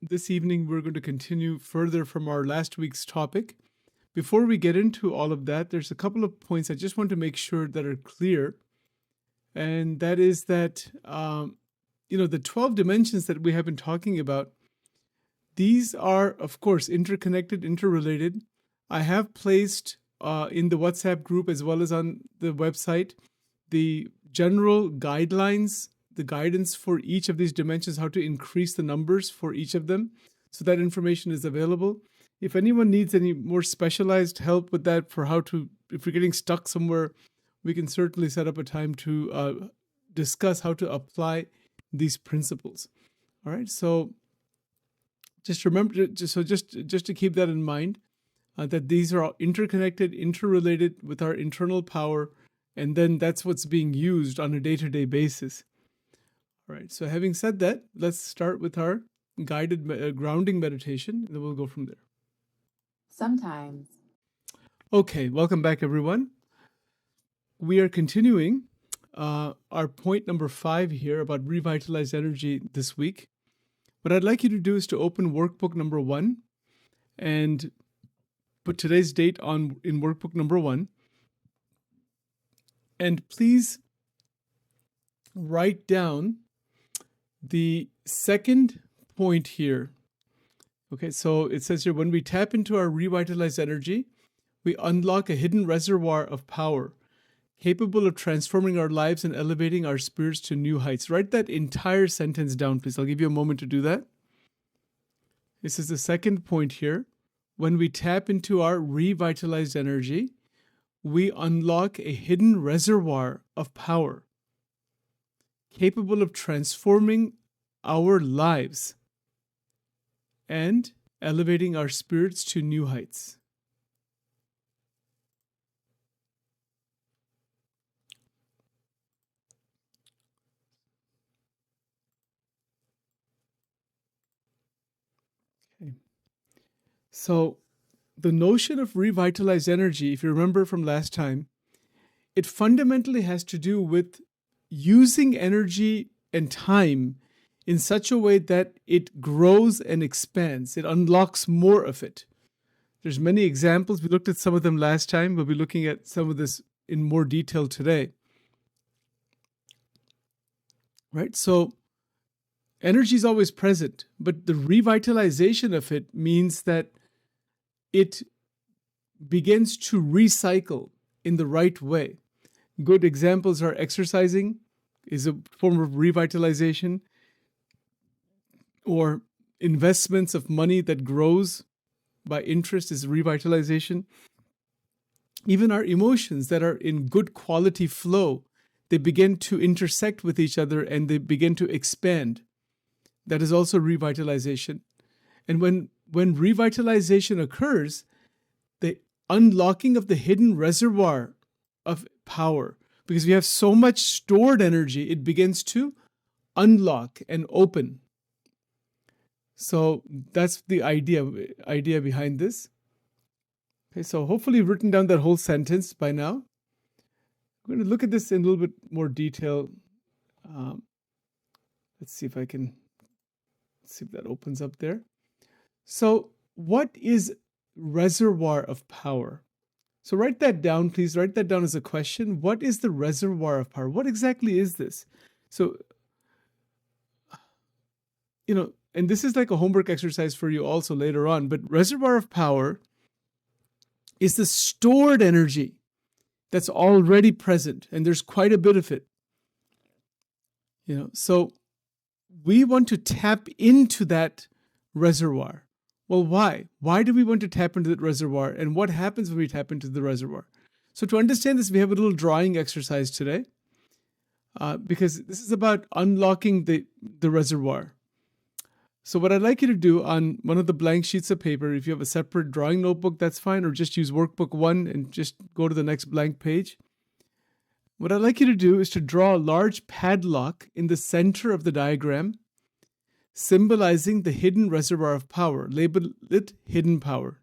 this evening we're going to continue further from our last week's topic. Before we get into all of that, there's a couple of points I just want to make sure that are clear. And that is that, the 12 dimensions that we have been talking about, these are, of course, interconnected, interrelated. I have placed in the WhatsApp group as well as on the website the general guidelines, the guidance for each of these dimensions, how to increase the numbers for each of them. So that information is available. If anyone needs any more specialized help with that for if you're getting stuck somewhere, we can certainly set up a time to discuss how to apply these principles. All right. So just remember, just to keep that in mind, that these are all interconnected, interrelated with our internal power, and then that's what's being used on a day-to-day basis. All right. So having said that, let's start with our guided grounding meditation, and then we'll go from there. Sometimes. Okay. Welcome back, everyone. We are continuing our point number 5 here about revitalized energy this week. What I'd like you to do is to open workbook number 1 and put today's date in workbook number 1. And please write down the second point here. Okay, so it says here, when we tap into our revitalized energy, we unlock a hidden reservoir of power, capable of transforming our lives and elevating our spirits to new heights. Write that entire sentence down, please. I'll give you a moment to do that. This is the second point here. When we tap into our revitalized energy, we unlock a hidden reservoir of power, capable of transforming our lives and elevating our spirits to new heights. Okay. So the notion of revitalized energy, if you remember from last time, it fundamentally has to do with using energy and time in such a way that it grows and expands. It unlocks more of it. There's many examples. We looked at some of them last time. We'll be looking at some of this in more detail today. Right? So energy is always present, but the revitalization of it means that it begins to recycle in the right way. Good examples are exercising is a form of revitalization, or investments of money that grows by interest is revitalization. Even our emotions that are in good quality flow, they begin to intersect with each other and they begin to expand. That is also revitalization. And when revitalization occurs, the unlocking of the hidden reservoir of power, because we have so much stored energy, it begins to unlock and open. So that's the idea behind this. Okay, so hopefully you've written down that whole sentence by now. I'm going to look at this in a little bit more detail. Let's see if that opens up there. So what is reservoir of power? So write that down, please. Write that down as a question. What is the reservoir of power? What exactly is this? So, and this is like a homework exercise for you also later on, but reservoir of power is the stored energy that's already present, and there's quite a bit of it. So we want to tap into that reservoir. Well, why? Why do we want to tap into that reservoir, and what happens when we tap into the reservoir? So to understand this, we have a little drawing exercise today, because this is about unlocking the reservoir. So what I'd like you to do on one of the blank sheets of paper, if you have a separate drawing notebook, that's fine, or just use workbook 1 and just go to the next blank page. What I'd like you to do is to draw a large padlock in the center of the diagram, symbolizing the hidden reservoir of power. Label it hidden power.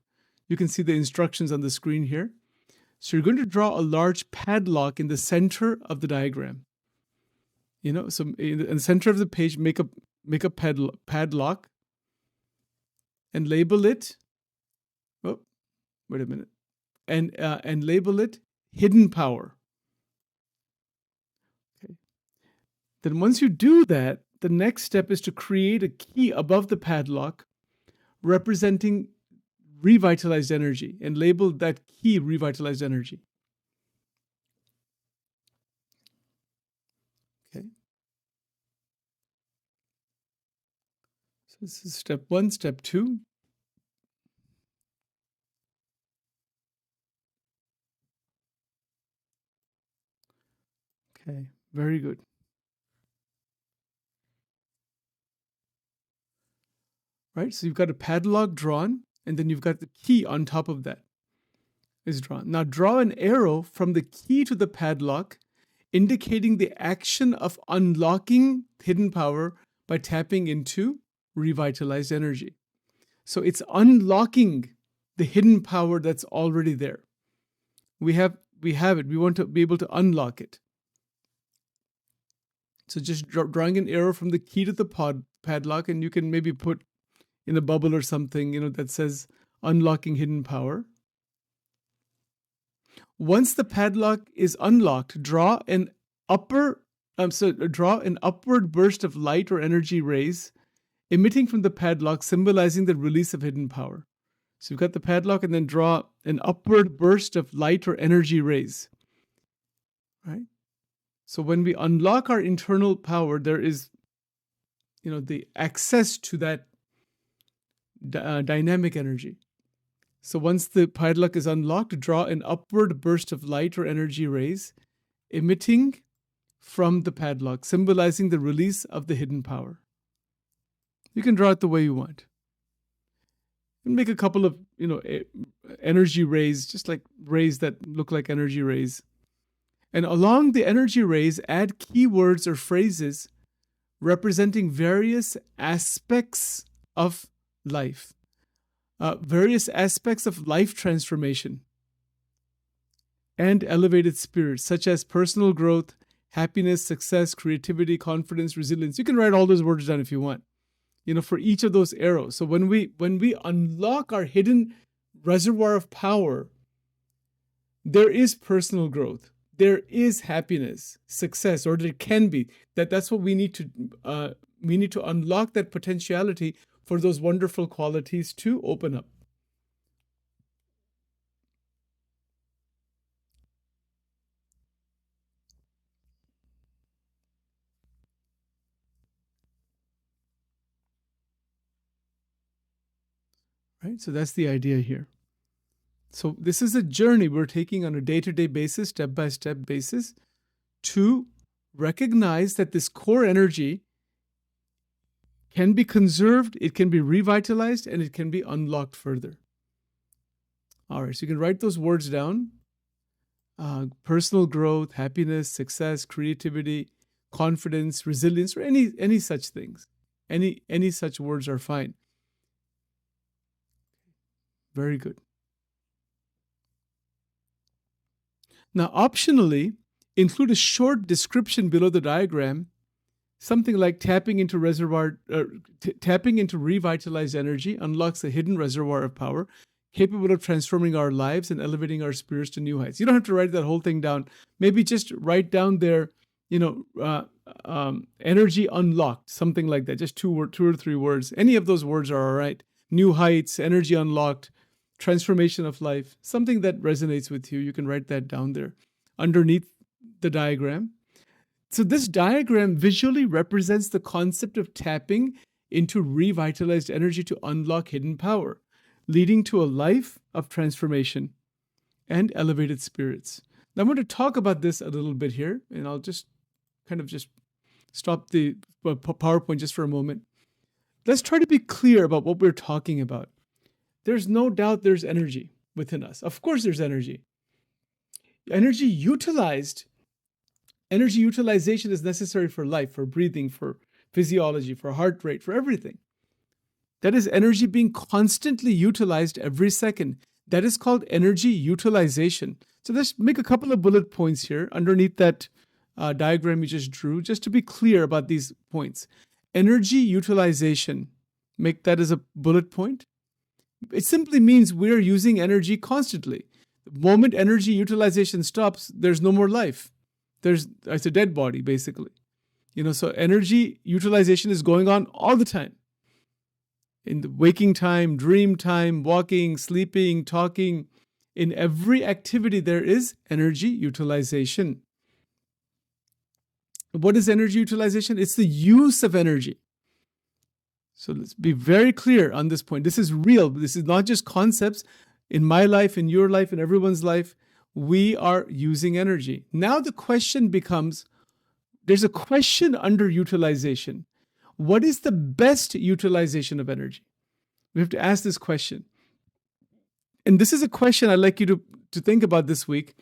You can see the instructions on the screen here. So you're going to draw a large padlock in the center of the diagram. So in the center of the page, make a padlock. and label it. Oh, wait a minute. And label it hidden power. Okay. Then once you do that, the next step is to create a key above the padlock representing revitalized energy and label that key revitalized energy. Okay. So this is step 1. Step 2. Okay, very good. Right, so you've got a padlock drawn, and then you've got the key on top of that is drawn. Now draw an arrow from the key to the padlock, indicating the action of unlocking hidden power by tapping into revitalized energy. So it's unlocking the hidden power that's already there. We have it. We want to be able to unlock it. So just drawing an arrow from the key to the padlock, and you can maybe put in a bubble or something, that says unlocking hidden power. Once the padlock is unlocked, draw an upward burst of light or energy rays emitting from the padlock, symbolizing the release of hidden power. So you've got the padlock, and then draw an upward burst of light or energy rays. Right? So when we unlock our internal power, there is, the access to that dynamic energy. So once the padlock is unlocked, draw an upward burst of light or energy rays emitting from the padlock, symbolizing the release of the hidden power. You can draw it the way you want. And make a couple of, energy rays, just like rays that look like energy rays. And along the energy rays, add keywords or phrases representing various aspects of life. Various aspects of life transformation and elevated spirits, such as personal growth, happiness, success, creativity, confidence, resilience. You can write all those words down if you want, for each of those arrows. So when we unlock our hidden reservoir of power, there is personal growth, there is happiness, success, or there can be. That's what we need to unlock that potentiality for those wonderful qualities to open up. Right? So that's the idea here. So this is a journey we're taking on a day-to-day basis, step-by-step basis, to recognize that this core energy can be conserved, it can be revitalized, and it can be unlocked further. All right, so you can write those words down. Personal growth, happiness, success, creativity, confidence, resilience, or any such things. Any such words are fine. Very good. Now, optionally, include a short description below the diagram, something like tapping into revitalized energy unlocks a hidden reservoir of power capable of transforming our lives and elevating our spirits to new heights. You don't have to write that whole thing down. Maybe just write down there, energy unlocked, something like that. Just two or three words. Any of those words are all right. New heights, energy unlocked, transformation of life, something that resonates with you. You can write that down there underneath the diagram. So this diagram visually represents the concept of tapping into revitalized energy to unlock hidden power, leading to a life of transformation and elevated spirits. Now I'm going to talk about this a little bit here, and I'll just stop the PowerPoint just for a moment. Let's try to be clear about what we're talking about. There's no doubt there's energy within us. Of course there's energy. Energy utilization is necessary for life, for breathing, for physiology, for heart rate, for everything. That is energy being constantly utilized every second. That is called energy utilization. So let's make a couple of bullet points here underneath that diagram you just drew, just to be clear about these points. Energy utilization, make that as a bullet point. It simply means we're using energy constantly. The moment energy utilization stops, there's no more life. It's a dead body, basically. So energy utilization is going on all the time. In the waking time, dream time, walking, sleeping, talking, in every activity, there is energy utilization. What is energy utilization? It's the use of energy. So let's be very clear on this point. This is real. This is not just concepts. In my life, in your life, in everyone's life, we are using energy. Now the question becomes, there's a question under utilization. What is the best utilization of energy? We have to ask this question. And this is a question I'd like you to think about this week.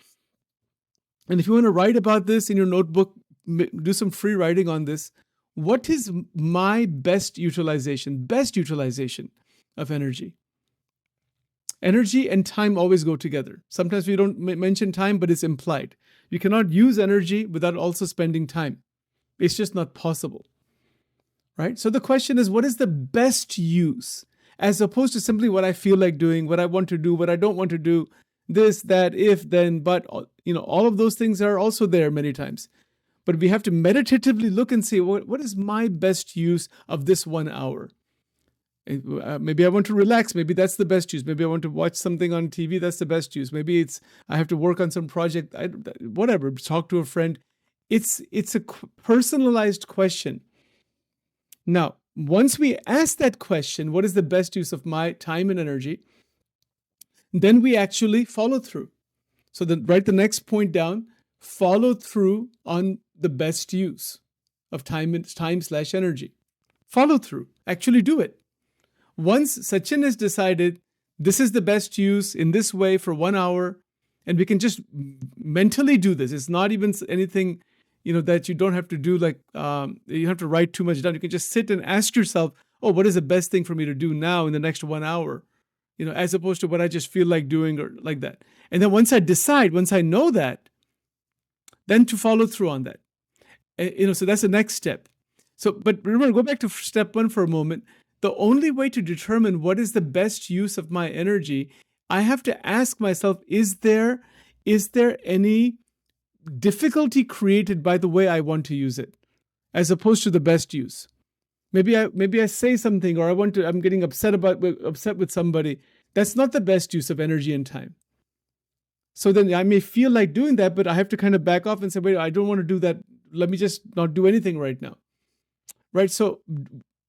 And if you want to write about this in your notebook, do some free writing on this. What is my best utilization of energy? Energy and time always go together. Sometimes we don't mention time, but it's implied. You cannot use energy without also spending time. It's just not possible, right? So the question is, what is the best use, as opposed to simply what I feel like doing, what I want to do, what I don't want to do, this, that, if, then, but, all of those things are also there many times. But we have to meditatively look and say, what is my best use of this 1 hour? Maybe I want to relax. Maybe that's the best use. Maybe I want to watch something on TV. That's the best use. Maybe I have to work on some project. Whatever. Talk to a friend. It's a personalized question. Now, once we ask that question, what is the best use of my time and energy? Then we actually follow through. So write the next point down. Follow through on the best use of time/energy. Follow through. Actually do it. Once Sachin has decided this is the best use in this way for 1 hour, and we can just mentally do this. It's not even anything, that you don't have to do, like you have to write too much down. You can just sit and ask yourself, what is the best thing for me to do now in the next 1 hour? As opposed to what I just feel like doing or like that. And then once I know that, then to follow through on that. So that's the next step. But remember, go back to step 1 for a moment. The only way to determine what is the best use of my energy, I have to ask myself, is there any difficulty created by the way I want to use it, as opposed to the best use? Maybe I say something, or I'm getting upset with somebody. That's not the best use of energy and time. So then I may feel like doing that, but I have to kind of back off and say, wait, I don't want to do that. Let me just not do anything right now. Right? So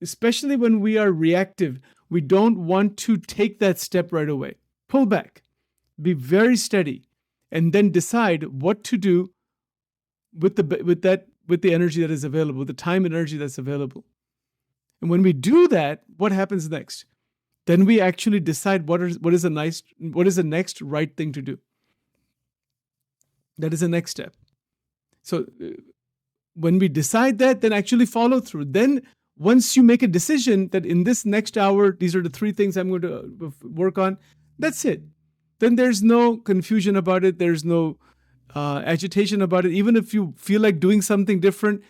especially when we are reactive, we don't want to take that step right away. Pull back, be very steady, and then decide what to do with the energy that is available, the time and energy that's available. And when we do that, what happens next? Then we actually decide what is the next right thing to do. That is the next step. So when we decide that, then actually follow through. Then once you make a decision that in this next hour, these are the 3 things I'm going to work on, that's it. Then there's no confusion about it. There's no agitation about it. Even if you feel like doing something different,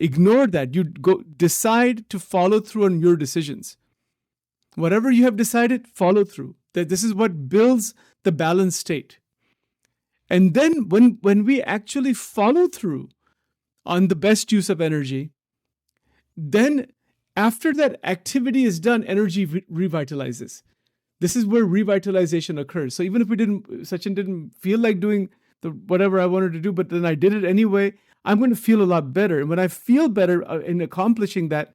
ignore that. You decide to follow through on your decisions. Whatever you have decided, follow through. That this is what builds the balanced state. And then when we actually follow through on the best use of energy, then after that activity is done, energy revitalizes. This is where revitalization occurs. So even if Sachin didn't feel like doing whatever I wanted to do, but then I did it anyway, I'm going to feel a lot better. And when I feel better in accomplishing that,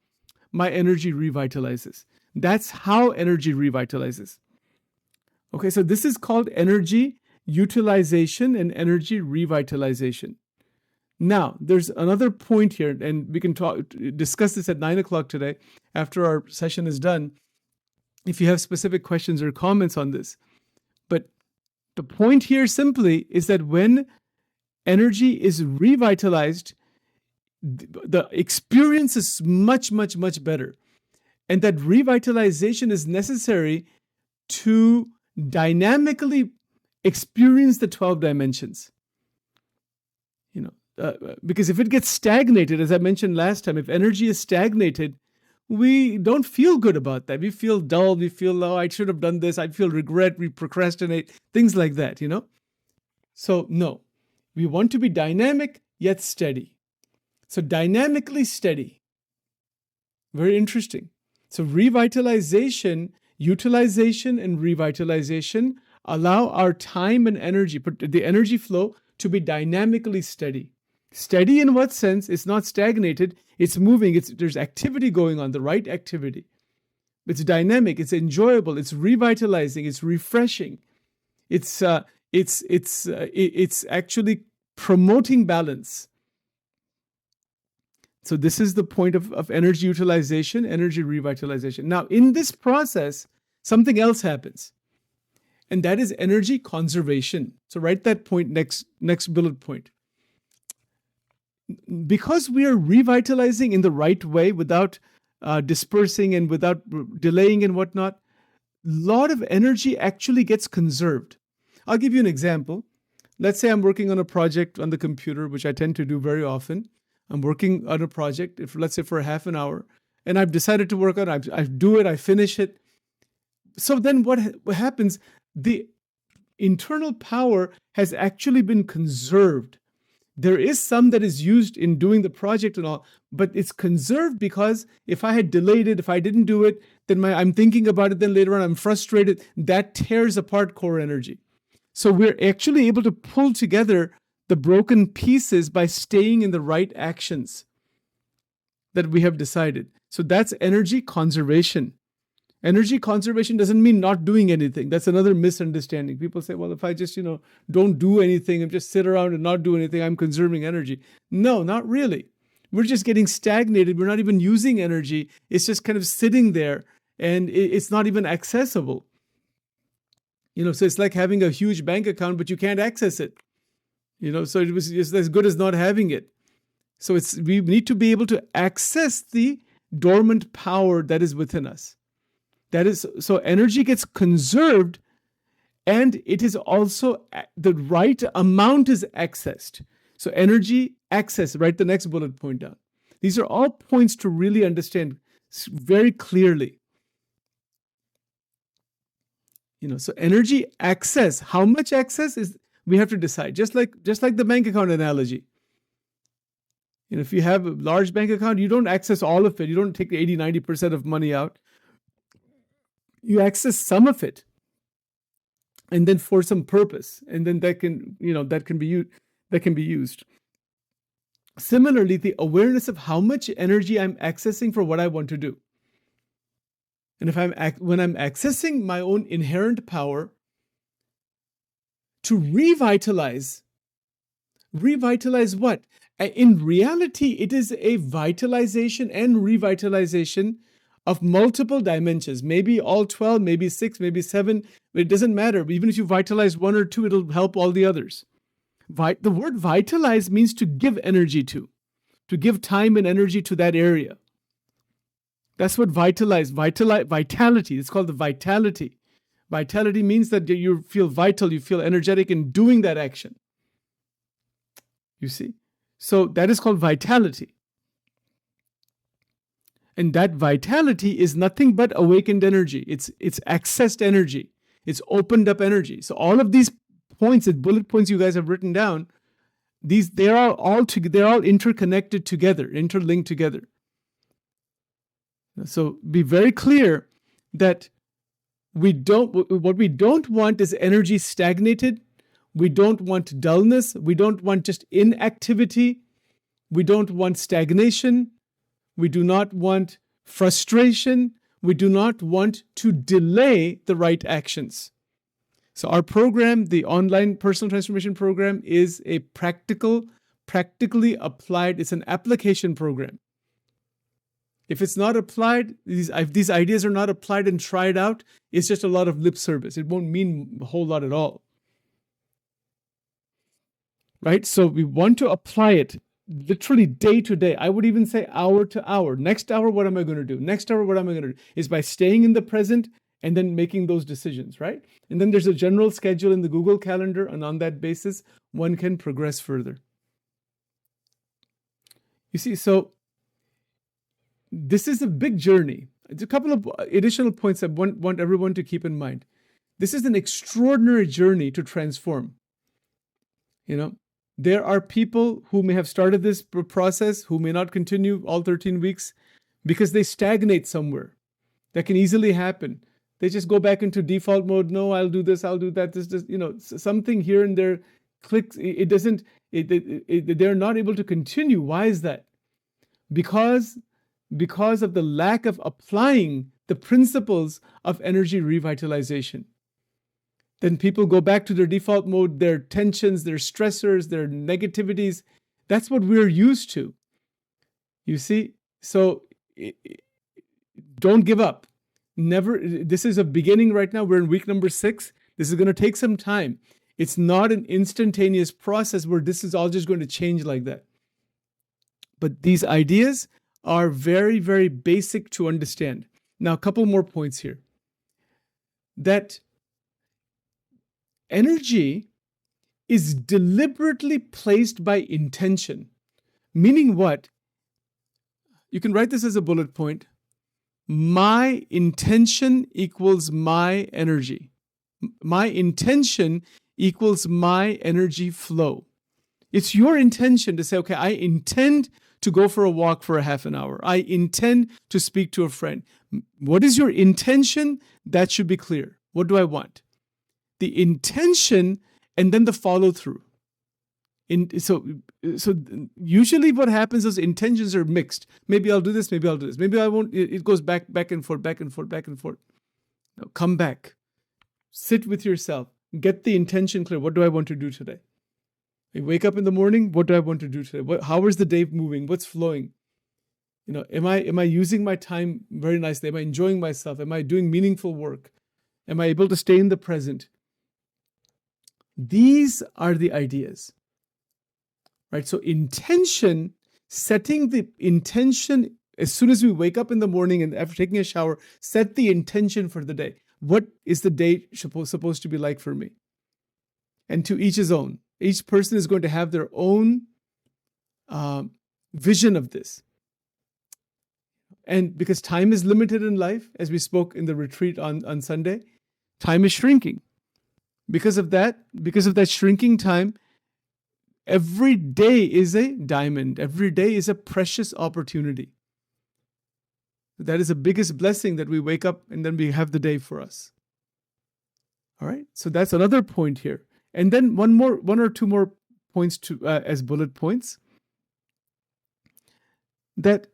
my energy revitalizes. That's how energy revitalizes. Okay, so this is called energy utilization and energy revitalization. Now, there's another point here, and we can discuss this at 9 o'clock today after our session is done, if you have specific questions or comments on this. But the point here simply is that when energy is revitalized, the experience is much, much, much better. And that revitalization is necessary to dynamically experience the 12 dimensions. Because if it gets stagnated, as I mentioned last time, if energy is stagnated, we don't feel good about that. We feel dull. We feel, oh, I should have done this. I feel regret. We procrastinate, things like that, So, no, we want to be dynamic yet steady. So, dynamically steady. Very interesting. So, revitalization, utilization, and revitalization allow our time and energy, the energy flow, to be dynamically steady. Steady in what sense? It's not stagnated. It's moving. There's activity going on, the right activity. It's dynamic. It's enjoyable. It's revitalizing. It's refreshing. It's actually promoting balance. So this is the point of energy utilization, energy revitalization. Now, in this process, something else happens, and that is energy conservation. So write that point next bullet point. Because we are revitalizing in the right way without dispersing and without delaying and whatnot, a lot of energy actually gets conserved. I'll give you an example. Let's say I'm working on a project on the computer, which I tend to do very often. I'm working on a project, let's say for half an hour, and I've decided to work on it. I do it, I finish it. So then what happens? The internal power has actually been conserved. There is some that is used in doing the project and all, but it's conserved because if I had delayed it, if I didn't do it, then I'm thinking about it, then later on I'm frustrated. That tears apart core energy. So we're actually able to pull together the broken pieces by staying in the right actions that we have decided. So that's energy conservation. Energy conservation doesn't mean not doing anything. That's another misunderstanding. People say, well, if I just, don't do anything and just sit around and not do anything, I'm conserving energy. No, not really. We're just getting stagnated. We're not even using energy. It's just kind of sitting there and it's not even accessible. So it's like having a huge bank account, but you can't access it. So it was just as good as not having it. So we need to be able to access the dormant power that is within us. So energy gets conserved, and it is also the right amount is accessed. So energy access, write the next bullet point down. These are all points to really understand very clearly. So energy access, how much access is, we have to decide, just like the bank account analogy. If you have a large bank account, you don't access all of it. You don't take 80-90% of money out. You access some of it, and then for some purpose, and then that can be used. Similarly, the awareness of how much energy I'm accessing for what I want to do. And when I'm accessing my own inherent power to revitalize what? In reality, it is a vitalization and revitalization of multiple dimensions, maybe all 12, maybe 6, maybe 7, but it doesn't matter. Even if you vitalize 1 or 2, it'll help all the others. The word vitalize means to give energy to give time and energy to that area. That's what vitality. It's called the vitality. Vitality means that you feel vital, you feel energetic in doing that action. You see? So that is called vitality. And that vitality is nothing but awakened energy. It's accessed energy. It's opened up energy. So all of these points, the bullet points you guys have written down, they're all interconnected together, interlinked together. So be very clear that what we don't want is energy stagnated. We don't want dullness. We don't want just inactivity. We don't want stagnation. We do not want frustration. We do not want to delay the right actions. So our program, the online personal transformation program, is a practically applied, it's an application program. If it's not applied, if these ideas are not applied and tried out, it's just a lot of lip service. It won't mean a whole lot at all. Right? So we want to apply it literally day to day. I would even say hour to hour. Next hour, what am I going to do? Next hour, what am I going to do? Is by staying in the present and then making those decisions, right? And then there's a general schedule in the Google Calendar, and on that basis, one can progress further. You see, so this is a big journey. It's a couple of additional points I want everyone to keep in mind. This is an extraordinary journey to transform. There are people who may have started this process who may not continue all 13 weeks because they stagnate somewhere. That can easily happen. They just go back into default mode. No, I'll do this, I'll do that. Something here and there clicks. They're not able to continue. Why is that? Because of the lack of applying the principles of energy revitalization. Then people go back to their default mode, their tensions, their stressors, their negativities. That's what we're used to. You see? So don't give up. Never. This is a beginning right now. We're in week number 6. This is going to take some time. It's not an instantaneous process where this is all just going to change like that. But these ideas are very, very basic to understand. Now, a couple more points here. That energy is deliberately placed by intention. Meaning what? You can write this as a bullet point. My intention equals my energy. My intention equals my energy flow. It's your intention to say, okay, I intend to go for a walk for a half an hour. I intend to speak to a friend. What is your intention? That should be clear. What do I want? The intention and then the follow through. So usually what happens is intentions are mixed. Maybe I'll do this, maybe I'll do this. Maybe I won't. It goes back and forth. Now come back. Sit with yourself. Get the intention clear. What do I want to do today? I wake up in the morning. What do I want to do today? How is the day moving? What's flowing? Am I using my time very nicely? Am I enjoying myself? Am I doing meaningful work? Am I able to stay in the present? These are the ideas, right? So intention, setting the intention as soon as we wake up in the morning and after taking a shower, set the intention for the day. What is the day supposed to be like for me? And to each his own. Each person is going to have their own vision of this. And because time is limited in life, as we spoke in the retreat on Sunday, time is shrinking. Because of that shrinking time, every day is a diamond. Every day is a precious opportunity. That is the biggest blessing, that we wake up and then we have the day for us. All right. So that's another point here. And then one or two more points to as bullet points. That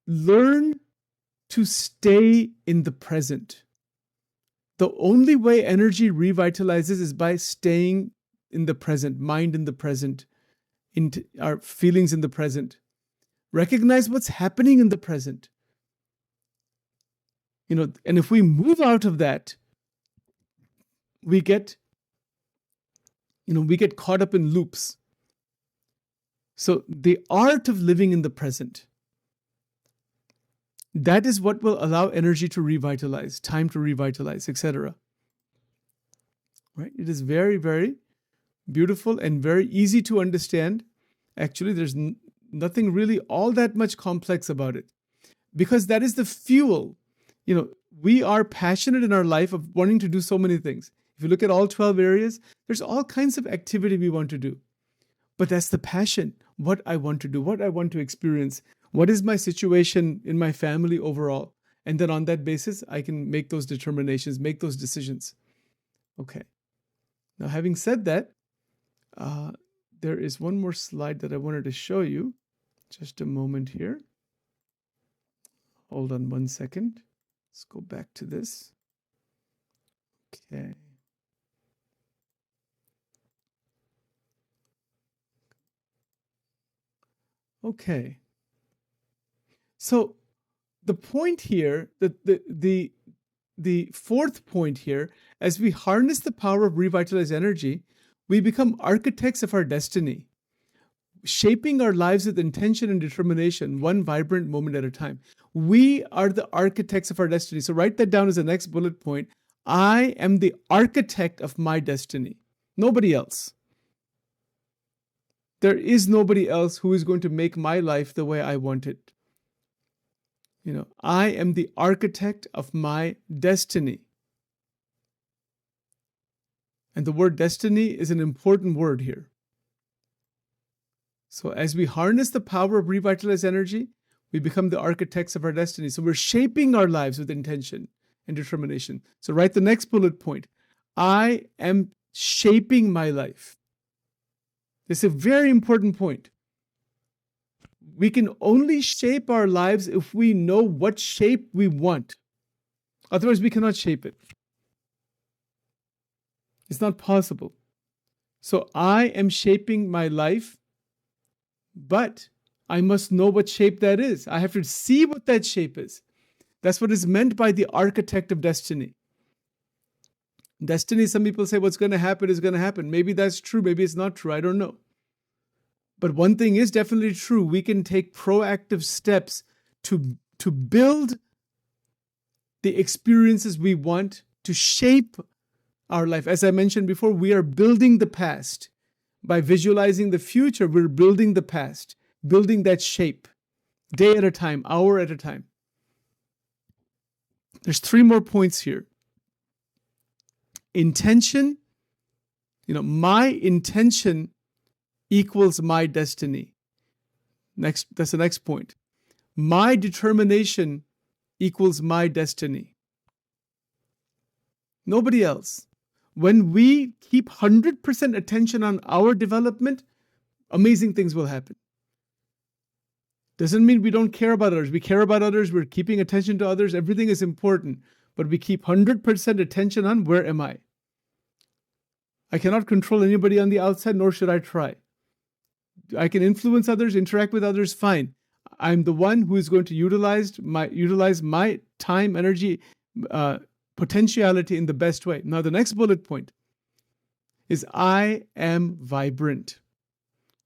learn to stay in the present. The only way energy revitalizes is by staying in the present, mind in the present, into our feelings in the present. Recognize what's happening in the present. And if we move out of that, we get caught up in loops. So the art of living in the present, that is what will allow energy to revitalize, time to revitalize, etc. Right? It is very, very beautiful and very easy to understand. Actually, there's nothing really all that much complex about it, because that is the fuel. We are passionate in our life of wanting to do so many things. If you look at all 12 areas, there's all kinds of activity we want to do. But that's the passion, what I want to do, what I want to experience. What is my situation in my family overall? And then on that basis, I can make those determinations, make those decisions. Okay. Now, having said that, there is one more slide that I wanted to show you. Just a moment here. Hold on one second. Let's go back to this. Okay. Okay. So the point here, the fourth point here, as we harness the power of revitalized energy, we become architects of our destiny, shaping our lives with intention and determination, one vibrant moment at a time. We are the architects of our destiny. So write that down as the next bullet point. I am the architect of my destiny. Nobody else. There is nobody else who is going to make my life the way I want it. I am the architect of my destiny. And the word destiny is an important word here. So as we harness the power of revitalized energy, we become the architects of our destiny. So we're shaping our lives with intention and determination. So write the next bullet point. I am shaping my life. This is a very important point. We can only shape our lives if we know what shape we want. Otherwise, we cannot shape it. It's not possible. So I am shaping my life, but I must know what shape that is. I have to see what that shape is. That's what is meant by the architect of destiny. Destiny, some people say what's going to happen is going to happen. Maybe that's true. Maybe it's not true. I don't know. But one thing is definitely true. We can take proactive steps to build the experiences we want, to shape our life. As I mentioned before, we are building the past. By visualizing the future, we're building the past, building that shape, day at a time, hour at a time. There's 3 more points here. Intention, my intention equals my destiny. That's the next point. My determination equals my destiny. Nobody else. When we keep 100% attention on our development, amazing things will happen. Doesn't mean we don't care about others. We care about others. We're keeping attention to others. Everything is important. But we keep 100% attention on where am I? I cannot control anybody on the outside, nor should I try. I can influence others, interact with others, fine. I'm the one who is going to utilize my time, energy, potentiality in the best way. Now, the next bullet point is I am vibrant.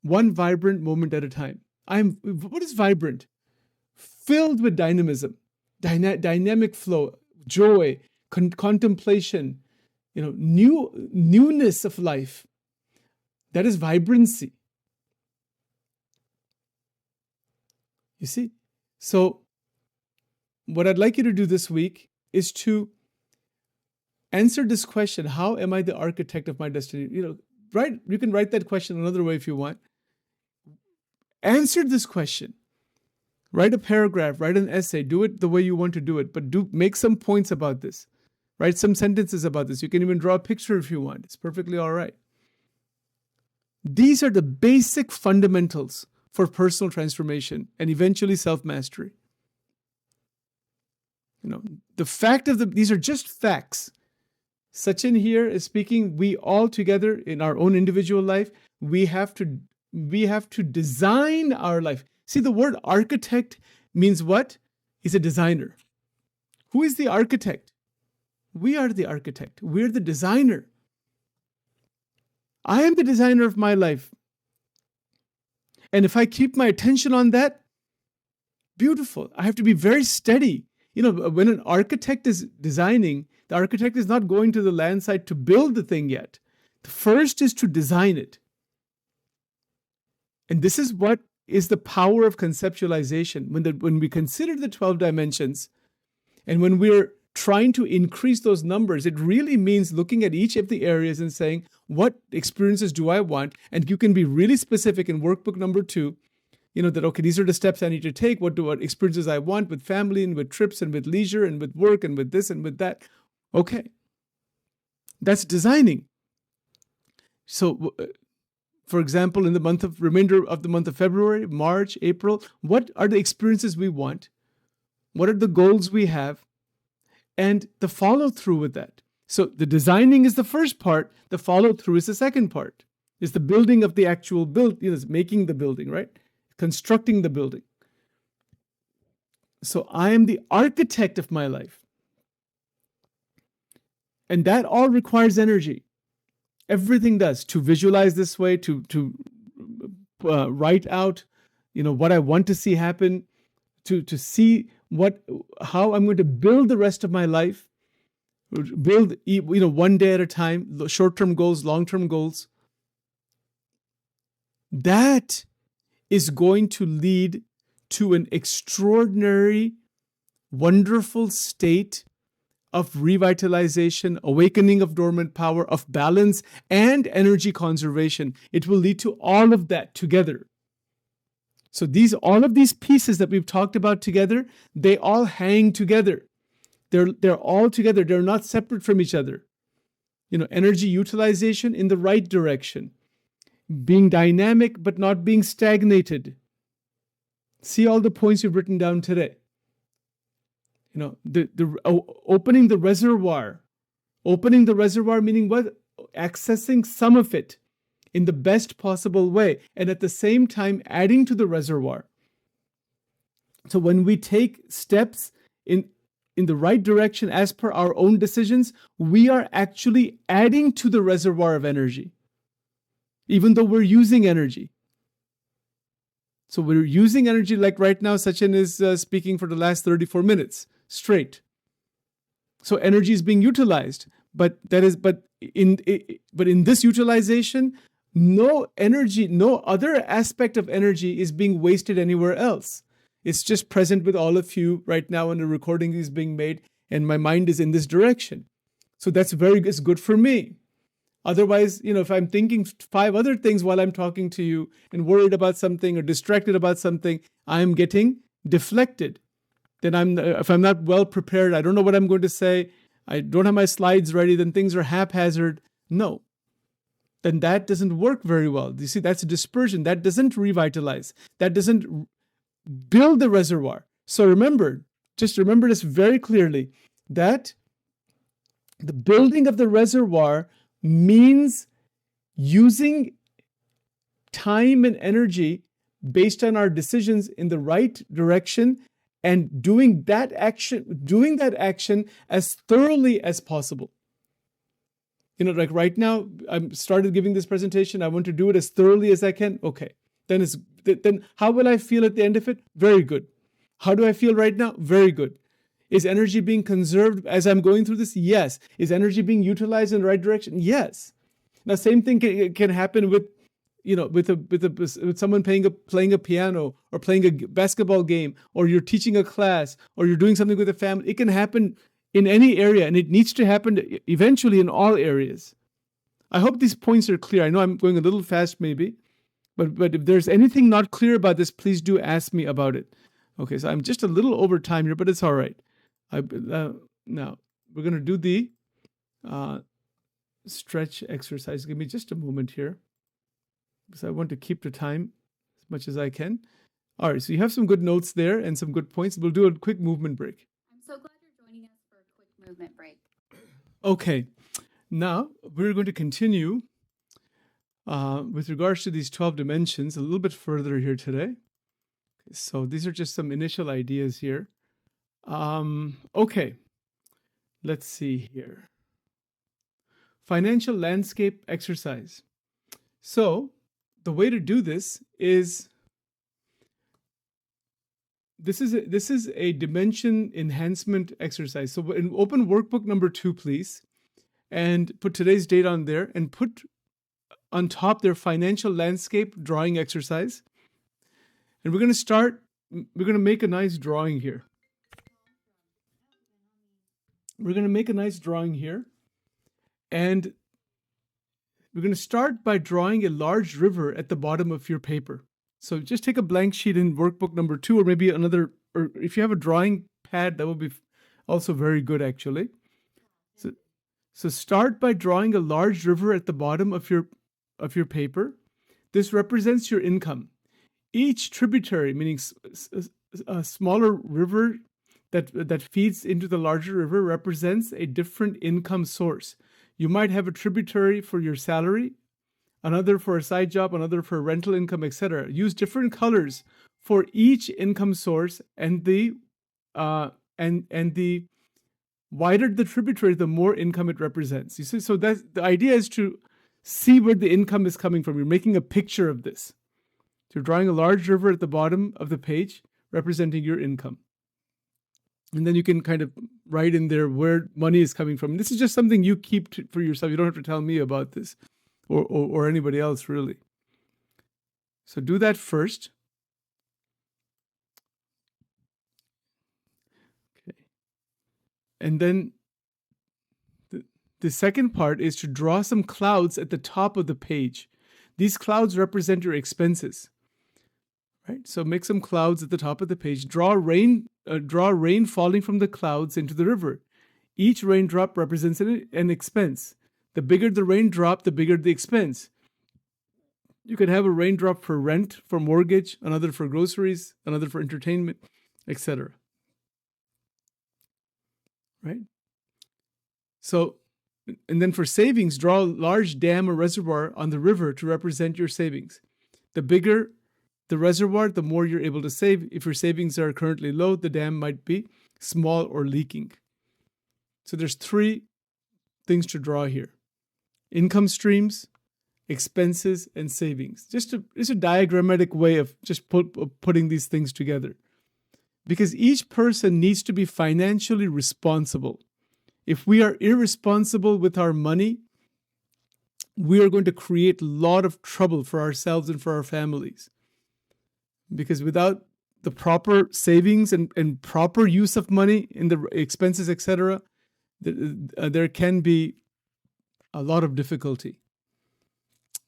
One vibrant moment at a time. What is vibrant? Filled with dynamism, dynamic flow, joy, contemplation, newness of life. That is vibrancy. You see? So what I'd like you to do this week is to answer this question, how am I the architect of my destiny? You can write that question another way if you want. Answer this question. Write a paragraph, write an essay, do it the way you want to do it, but make some points about this. Write some sentences about this. You can even draw a picture if you want. It's perfectly all right. These are the basic fundamentals for personal transformation and eventually self-mastery. The fact of these are just facts. Sachin here is speaking, we all together in our own individual life, we have to design our life. See, the word architect means what? He's a designer. Who is the architect? We are the architect. We're the designer. I am the designer of my life. And if I keep my attention on that, beautiful. I have to be very steady. When an architect is designing, the architect is not going to the land site to build the thing yet. The first is to design it. And this is what is the power of conceptualization. When we consider the 12 dimensions, and when we're trying to increase those numbers, it really means looking at each of the areas and saying, what experiences do I want? And you can be really specific in workbook number 2, that, okay, these are the steps I need to take. What experiences I want with family and with trips and with leisure and with work and with this and with that. Okay. That's designing. So, for example, in the remainder of the month of February, March, April, what are the experiences we want? What are the goals we have? And the follow through with that. So the designing is the first part. The follow through is the second part. It's the building of the actual it's making the building, right? Constructing the building. So I am the architect of my life. And that all requires energy. Everything does. To visualize this way, to write out, what I want to see happen, to see how I'm going to build the rest of my life, build, one day at a time, short-term goals, long-term goals. That is going to lead to an extraordinary wonderful state of revitalization, awakening of dormant power, of balance, and energy conservation. It will lead to all of that together. So all of these pieces that we've talked about together, they all hang together. They're all together. They're not separate from each other. Energy utilization in the right direction, being dynamic but not being stagnated. See all the points you've written down today. Opening the reservoir. Opening the reservoir meaning what? Accessing some of it in the best possible way, and at the same time adding to the reservoir. So when we take steps in the right direction as per our own decisions, we are actually adding to the reservoir of energy, even though we're using energy. So we're using energy, like right now, Sachin is speaking for the last 34 minutes straight. So energy is being utilized, but in this utilization, no other aspect of energy is being wasted anywhere else. It's just present with all of you right now, and the recording is being made, and my mind is in this direction. So it's good for me. Otherwise, if I'm thinking 5 other things while I'm talking to you and worried about something or distracted about something, I'm getting deflected. Then if I'm not well prepared, I don't know what I'm going to say, I don't have my slides ready, then things are haphazard. No. Then that doesn't work very well. You see, that's a dispersion. That doesn't revitalize. That doesn't build the reservoir. So just remember this very clearly, that the building of the reservoir means using time and energy based on our decisions in the right direction, and doing that action as thoroughly as possible. Like right now, I started giving this presentation. I want to do it as thoroughly as I can. Okay. Then how will I feel at the end of it? Very good. How do I feel right now? Very good. Is energy being conserved as I'm going through this? Yes. Is energy being utilized in the right direction? Yes. Now, same thing can happen with someone playing a piano, or playing a basketball game, or you're teaching a class, or you're doing something with a family. It can happen in any area, and it needs to happen eventually in all areas. I hope these points are clear. I know I'm going a little fast maybe, but if there's anything not clear about this, please do ask me about it. Okay, so I'm just a little over time here, but it's all right. Now, we're going to do the stretch exercise. Give me just a moment here, because I want to keep the time as much as I can. All right, so you have some good notes there and some good points. We'll do a quick movement break. I'm so glad you're joining us for a quick movement break. Okay, now we're going to continue with regards to these 12 dimensions a little bit further here today. So these are just some initial ideas here. Okay, let's see here. Financial landscape exercise. So the way to do this is, this is a dimension enhancement exercise. So open workbook number 2, please, and put today's date on there, and put on top their financial landscape drawing exercise. And we're going to make a nice drawing here. We're going to make a nice drawing here. And we're going to start by drawing a large river at the bottom of your paper. So just take a blank sheet in workbook number 2, or maybe another, or if you have a drawing pad, that would be also very good, actually. So start by drawing a large river at the bottom of your paper. This represents your income. Each tributary, meaning a smaller river that feeds into the larger river, represents a different income source. You might have a tributary for your salary, another for a side job, another for rental income, etc. Use different colors for each income source, and the wider the tributary, the more income it represents. You see, so the idea is to see where the income is coming from. You're making a picture of this. So you're drawing a large river at the bottom of the page representing your income. And then you can kind of write in there where money is coming from. This is just something you keep for yourself. You don't have to tell me about this, or anybody else, really. So do that first. And then the second part is to draw some clouds at the top of the page. These clouds represent your expenses, right? So make some clouds at the top of the page. Draw rain falling from the clouds into the river. Each raindrop represents an expense. The bigger the raindrop, the bigger the expense. You can have a raindrop for rent, for mortgage, another for groceries, another for entertainment, etc. Right? So, and then for savings, draw a large dam or reservoir on the river to represent your savings. The bigger the reservoir, the more you're able to save. If your savings are currently low, the dam might be small or leaking. So there's three things to draw here: income streams, expenses, and savings. Just a diagrammatic way of just putting these things together. Because each person needs to be financially responsible. If we are irresponsible with our money, we are going to create a lot of trouble for ourselves and for our families. Because without the proper savings and proper use of money in the expenses, etc., there can be a lot of difficulty.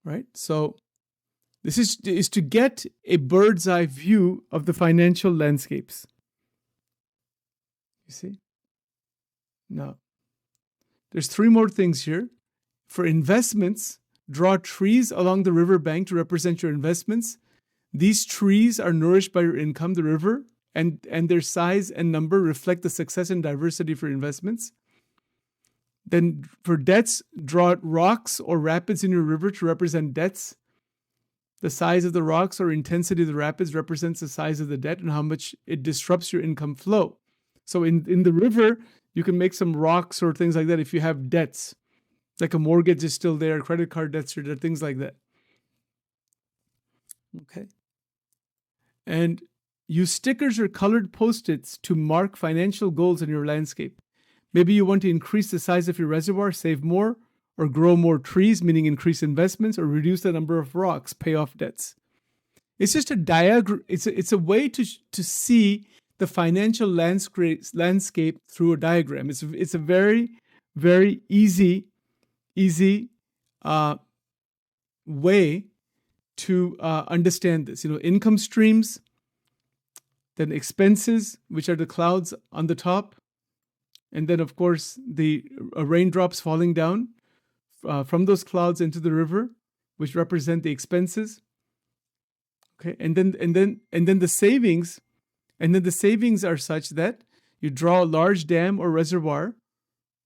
Right? So this is to get a bird's eye view of the financial landscapes. You see? Now, there's three more things here. For investments, draw trees along the riverbank to represent your investments. These trees are nourished by your income, the river, and their size and number reflect the success and diversity for investments. Then for debts, draw rocks or rapids in your river to represent debts. The size of the rocks or intensity of the rapids represents the size of the debt and how much it disrupts your income flow. So in the river, you can make some rocks or things like that if you have debts, like a mortgage is still there, credit card debts are there, things like that. Okay. And use stickers or colored Post-its to mark financial goals in your landscape. Maybe you want to increase the size of your reservoir, save more, or grow more trees, meaning increase investments, or reduce the number of rocks, pay off debts. It's just a diagram. It's a way to see the financial landscape through a diagram. It's a very, very easy way to understand this. Income streams, then expenses, which are the clouds on the top, and then of course the raindrops falling down from those clouds into the river, which represent the expenses. Okay, and then the savings, are such that you draw a large dam or reservoir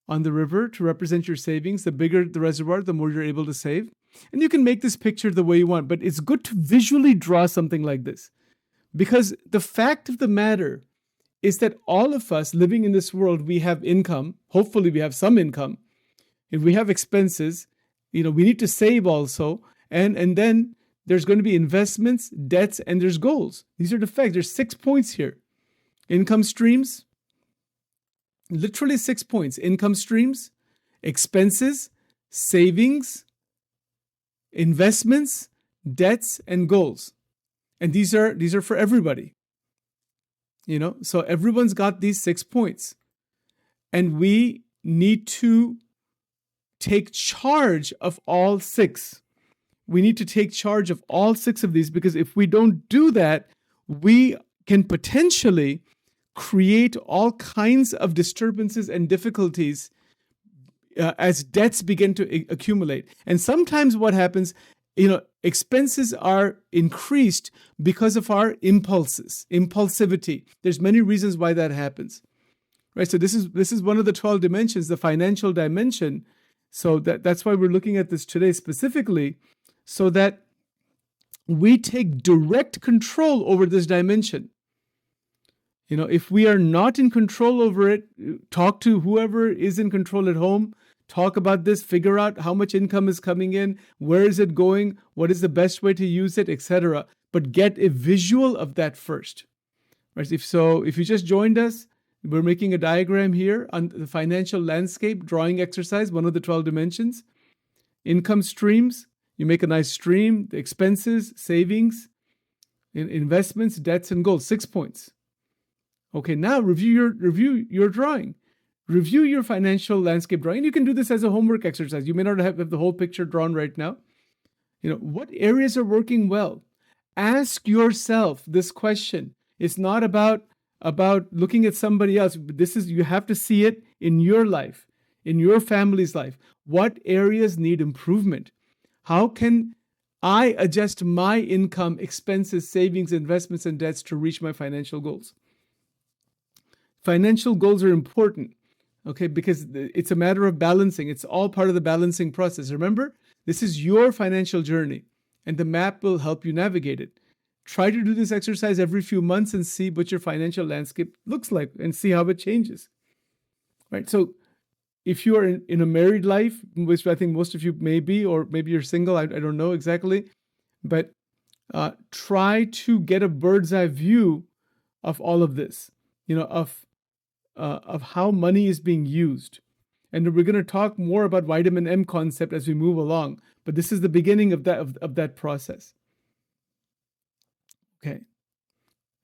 on the river to represent your savings. The bigger the reservoir, the more you're able to save. And you can make this picture the way you want, but it's good to visually draw something like this. Because the fact of the matter is that all of us living in this world, we have income. Hopefully we have some income. If we have expenses, we need to save also. And then there's going to be investments, debts, and there's goals. These are the facts. There's 6 points here. Income streams, literally 6 points. Income streams, expenses, savings, investments, debts, and goals. And these are for everybody. So everyone's got these 6 points. And we need to take charge of all 6. We need to take charge of all 6 of these, because if we don't do that, we can potentially create all kinds of disturbances and difficulties as debts begin to accumulate. And sometimes what happens, expenses are increased because of our impulsivity. There's many reasons why that happens. Right? So this is one of the 12 dimensions, the financial dimension. So that's why we're looking at this today specifically, so that we take direct control over this dimension. If we are not in control over it, talk to whoever is in control at home, talk about this, figure out how much income is coming in, where is it going, what is the best way to use it, etc. But get a visual of that first. Right? If you just joined us, we're making a diagram here on the financial landscape drawing exercise, one of the 12 dimensions. Income streams, you make a nice stream, the expenses, savings, investments, debts, and goals, 6 points. Okay, now review your drawing. Review your financial landscape drawing. And you can do this as a homework exercise. You may not have the whole picture drawn right now. What areas are working well? Ask yourself this question. It's not about looking at somebody else. You have to see it in your life, in your family's life. What areas need improvement? How can I adjust my income, expenses, savings, investments, and debts to reach my financial goals? Financial goals are important, okay, because it's a matter of balancing. It's all part of the balancing process. Remember, this is your financial journey, and the map will help you navigate it. Try to do this exercise every few months and see what your financial landscape looks like and see how it changes. Right? So if you are in a married life, which I think most of you may be, or maybe you're single, I don't know exactly, but try to get a bird's eye view of all of this, of how money is being used. And we're going to talk more about vitamin M concept as we move along, but this is the beginning of that process. Okay.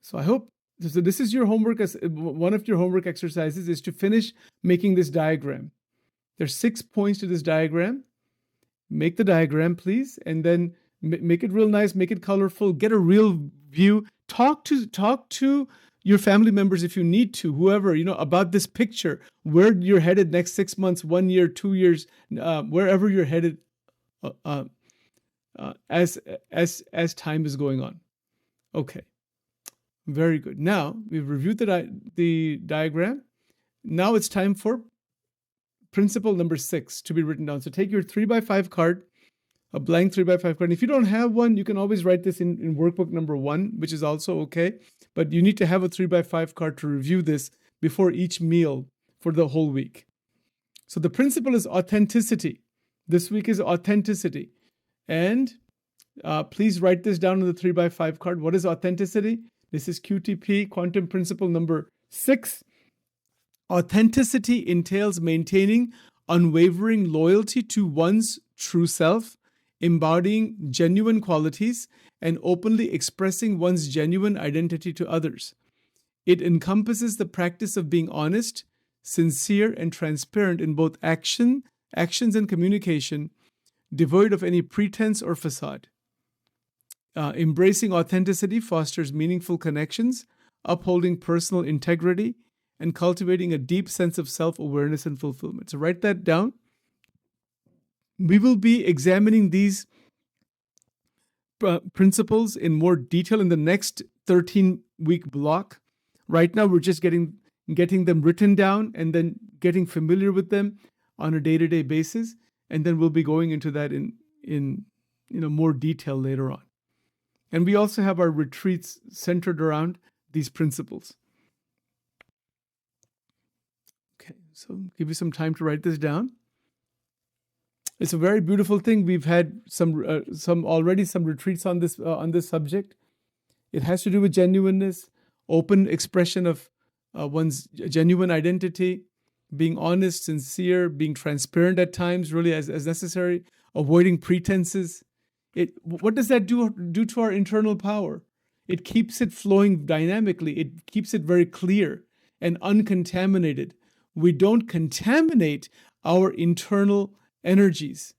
So I hope this is your homework. As one of your homework exercises is to finish making this diagram. There's 6 points to this diagram. Make the diagram, please, and then make it real nice, make it colorful, get a real view. Talk to your family members if you need to, whoever, about this picture, where you're headed next 6 months, 1 year, 2 years, wherever you're headed as time is going on. Okay, very good. Now we've reviewed the diagram. Now it's time for principle number 6 to be written down. So take your 3x5 card, a blank 3x5 card. If you don't have one, you can always write this in workbook number 1, which is also okay. But you need to have a 3x5 card to review this before each meal for the whole week. So the principle is authenticity. This week is authenticity. And please write this down on the 3x5 card. What is authenticity? This is QTP, quantum principle number 6. Authenticity entails maintaining unwavering loyalty to one's true self, embodying genuine qualities, and openly expressing one's genuine identity to others. It encompasses the practice of being honest, sincere, and transparent in both actions and communication, devoid of any pretense or facade. Embracing authenticity fosters meaningful connections, upholding personal integrity, and cultivating a deep sense of self-awareness and fulfillment. So write that down. We will be examining these principles in more detail in the next 13-week block. Right now, we're just getting them written down and then getting familiar with them on a day-to-day basis. And then we'll be going into that in more detail later on. And we also have our retreats centered around these principles. Okay, so give you some time to write this down. It's a very beautiful thing. We've had some retreats on this subject. It has to do with genuineness, open expression of one's genuine identity, being honest, sincere, being transparent at times, really as necessary, avoiding pretenses. What does that do to our internal power? It keeps it flowing dynamically. It keeps it very clear and uncontaminated. We don't contaminate our internal energies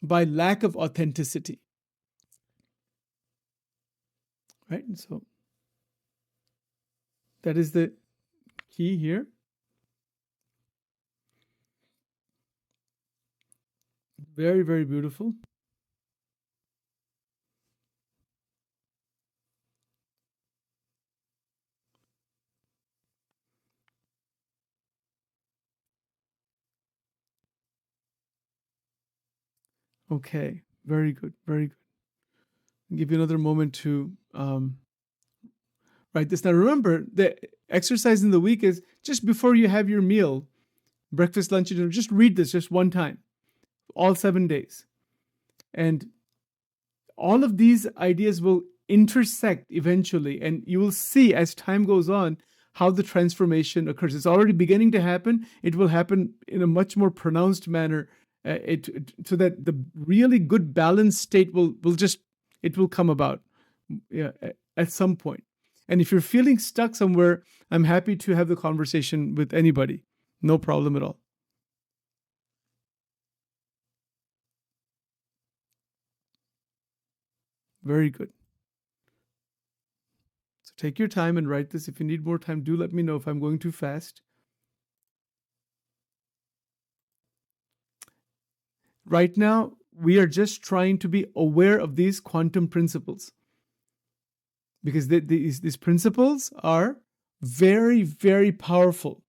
by lack of authenticity. Right? And so that is the key here. Very, very beautiful. Okay, very good, very good. I'll give you another moment to write this. Now remember, the exercise in the week is just before you have your meal, breakfast, lunch, and dinner, just read this just one time, all 7 days. And all of these ideas will intersect eventually, and you will see as time goes on how the transformation occurs. It's already beginning to happen. It will happen in a much more pronounced manner, so that the really good balanced state will come about at some point. And if you're feeling stuck somewhere, I'm happy to have the conversation with anybody. No problem at all. Very good. So take your time and write this. If you need more time, do let me know if I'm going too fast. Right now, we are just trying to be aware of these quantum principles, because these principles are very, very powerful.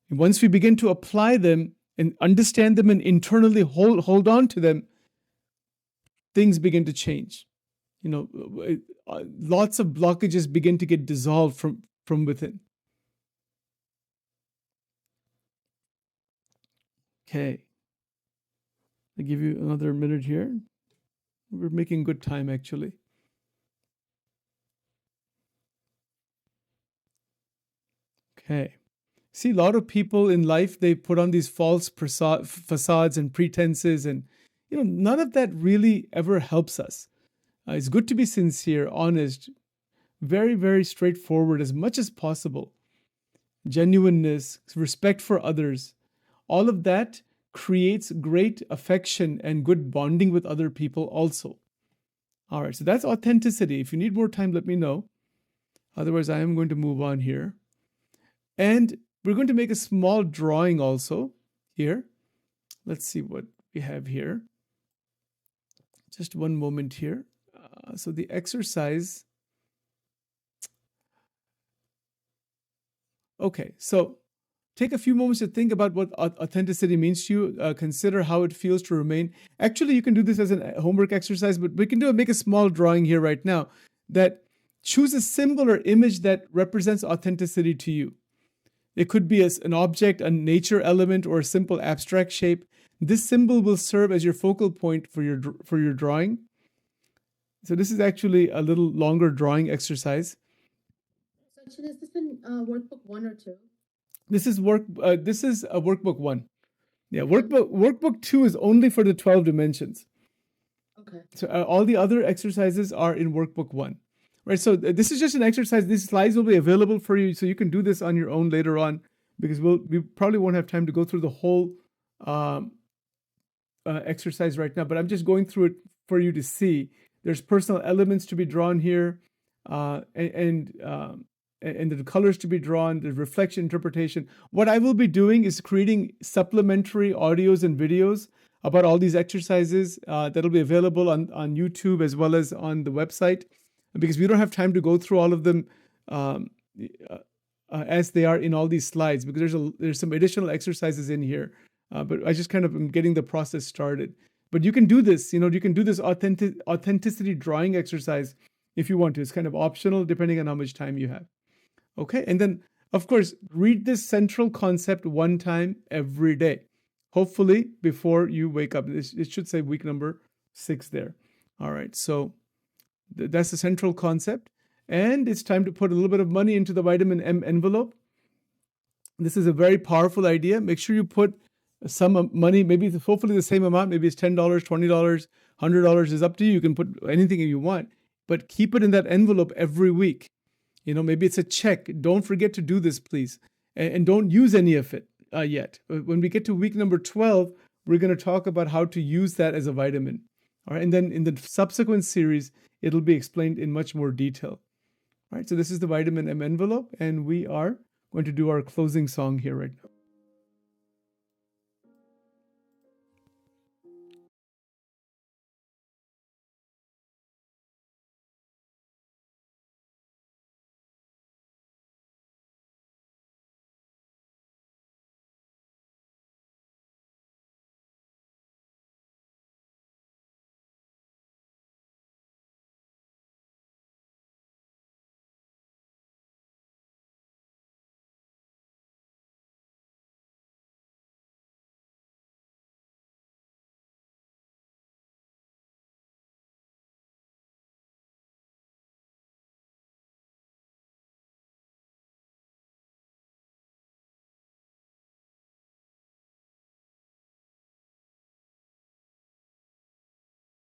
And once we begin to apply them and understand them and internally hold on to them, things begin to change. Lots of blockages begin to get dissolved from within. Okay. I'll give you another minute here. We're making good time, actually. Okay. See, a lot of people in life, they put on these false facades and pretenses, and none of that really ever helps us. It's good to be sincere, honest, very, very straightforward as much as possible. Genuineness, respect for others, all of that creates great affection and good bonding with other people also. All right, so that's authenticity. If you need more time, let me know. Otherwise, I am going to move on here. And we're going to make a small drawing also here. Let's see what we have here. Just one moment here. So the exercise. Okay, so take a few moments to think about what authenticity means to you. Consider how it feels to remain. Actually, you can do this as a homework exercise, but we can make a small drawing here right now that choose a symbol or image that represents authenticity to you. It could be an object, a nature element, or a simple abstract shape. This symbol will serve as your focal point for your drawing. So this is actually a little longer drawing exercise. Sachin, is this in workbook 1 or 2? This is a workbook 1. Yeah, workbook 2 is only for the 12 dimensions. Okay. So all the other exercises are in workbook 1. Right, so this is just an exercise. These slides will be available for you, so you can do this on your own later on, because we probably won't have time to go through the whole exercise right now. But I'm just going through it for you to see. There's personal elements to be drawn here, and the colors to be drawn, the reflection interpretation. What I will be doing is creating supplementary audios and videos about all these exercises that'll be available on YouTube as well as on the website, because we don't have time to go through all of them as they are in all these slides, because there's some additional exercises in here. But I just kind of am getting the process started. But you can do this, you can do this authenticity drawing exercise if you want to. It's kind of optional depending on how much time you have. Okay, and then, of course, read this central concept one time every day, hopefully before you wake up. It should say week number 6 there. All right, so that's the central concept. And it's time to put a little bit of money into the vitamin M envelope. This is a very powerful idea. Make sure you put some money, maybe hopefully the same amount. Maybe it's $10, $20, $100 is up to you. You can put anything you want, but keep it in that envelope every week. Maybe it's a check. Don't forget to do this, please. And don't use any of it yet. When we get to week number 12, we're going to talk about how to use that as a vitamin. All right. And then in the subsequent series, it'll be explained in much more detail. All right. So this is the vitamin M envelope, and we are going to do our closing song here right now.